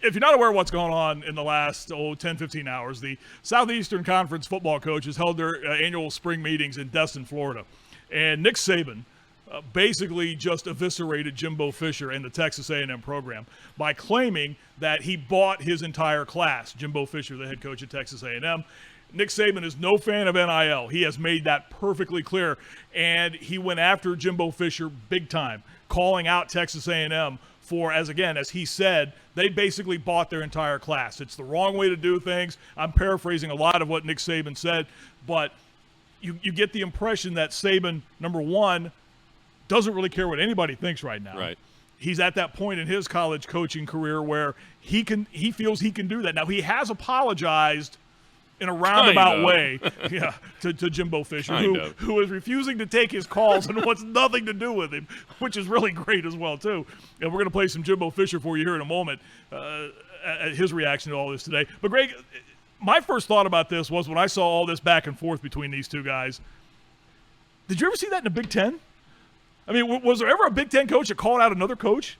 if you're not aware of what's going on in the last 10, 15 hours, the Southeastern Conference football coaches held their annual spring meetings in Destin, Florida. And Nick Saban basically just eviscerated Jimbo Fisher and the Texas A&M program by claiming that he bought his entire class. Jimbo Fisher, the head coach at Texas A&M. Nick Saban is no fan of NIL. He has made that perfectly clear. And he went after Jimbo Fisher big time, calling out Texas A&M for, as he said, they basically bought their entire class. It's the wrong way to do things. I'm paraphrasing a lot of what Nick Saban said, but you get the impression that Saban, number one, doesn't really care what anybody thinks right now. Right. He's at that point in his college coaching career where he feels he can do that. Now, he has apologized in a roundabout way to Jimbo Fisher, who is refusing to take his calls and wants nothing to do with him, which is really great as well, too. And we're going to play some Jimbo Fisher for you here in a moment, his reaction to all this today. But, Greg, my first thought about this was when I saw all this back and forth between these two guys, did you ever see that in the Big Ten? I mean, was there ever a Big Ten coach that called out another coach?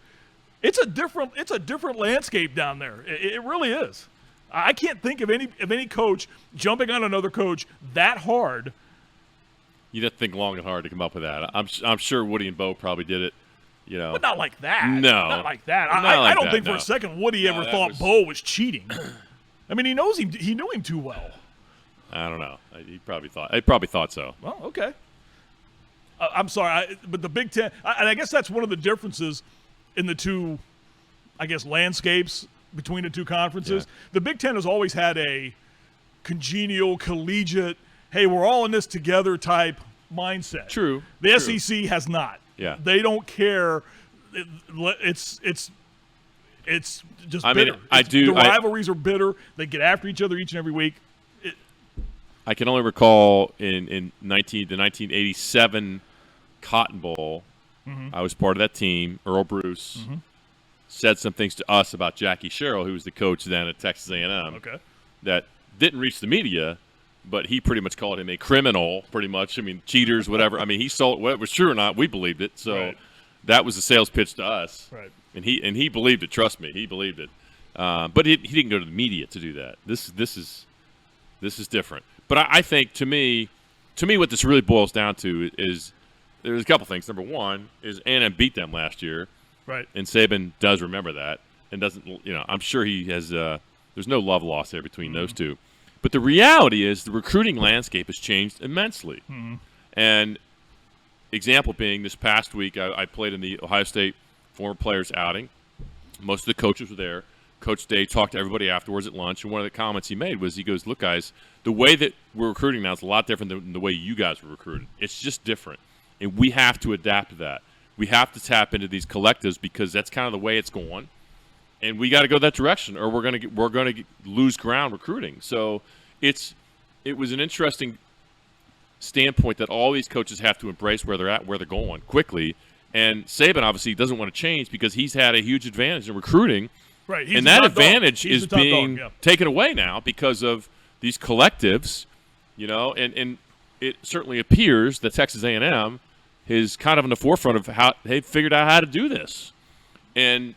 It's a different landscape down there. It really is. I can't think of any coach jumping on another coach that hard. You'd have to think long and hard to come up with that. I'm sure Woody and Bo probably did it, But not like that. No. Not like that. I don't think for a second Woody ever thought Bo was cheating. I mean, he knew him too well. I don't know. He probably thought so. Well, okay. I'm sorry, but the Big Ten, and I guess that's one of the differences in the two, landscapes between the two conferences. Yeah. The Big Ten has always had a congenial, collegiate, hey, we're all in this together type mindset. True. The SEC has not. Yeah. They don't care. It's just bitter. The rivalries are bitter. They get after each other each and every week. I can only recall in the 1987 Cotton Bowl, I was part of that team. Earl Bruce said some things to us about Jackie Sherrill, who was the coach then at Texas A&M, that didn't reach the media, but he pretty much called him a criminal, pretty much. I mean, cheaters, whatever. I mean, he saw whether it was true or not, we believed it. So that was a sales pitch to us. Right. And he believed it. Trust me, he believed it. But he didn't go to the media to do that. This is different. But I think to me, what this really boils down to is there's a couple things. Number one is A&M beat them last year, right? And Saban does remember that and doesn't. I'm sure he has. There's no love lost there between those two. But the reality is the recruiting landscape has changed immensely. And example being, this past week I played in the Ohio State former players outing. Most of the coaches were there. Coach Day talked to everybody afterwards at lunch, and one of the comments he made was, he goes, look, guys, the way that we're recruiting now is a lot different than the way you guys were recruited. It's just different, and we have to adapt to that. We have to tap into these collectives because that's kind of the way it's going, and we got to go that direction, or we're going to lose ground recruiting. So it was an interesting standpoint that all these coaches have to embrace where they're at, where they're going quickly, and Saban obviously doesn't want to change because he's had a huge advantage in recruiting. Right, and that advantage is being taken away now because of these collectives, and it certainly appears that Texas A&M is kind of in the forefront of how they've figured out how to do this. And,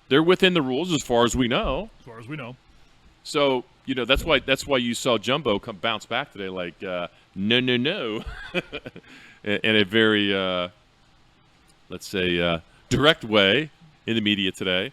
they're within the rules as far as we know. As far as we know. So, that's why you saw Jumbo bounce back today like, no, in a very, let's say, direct way in the media today.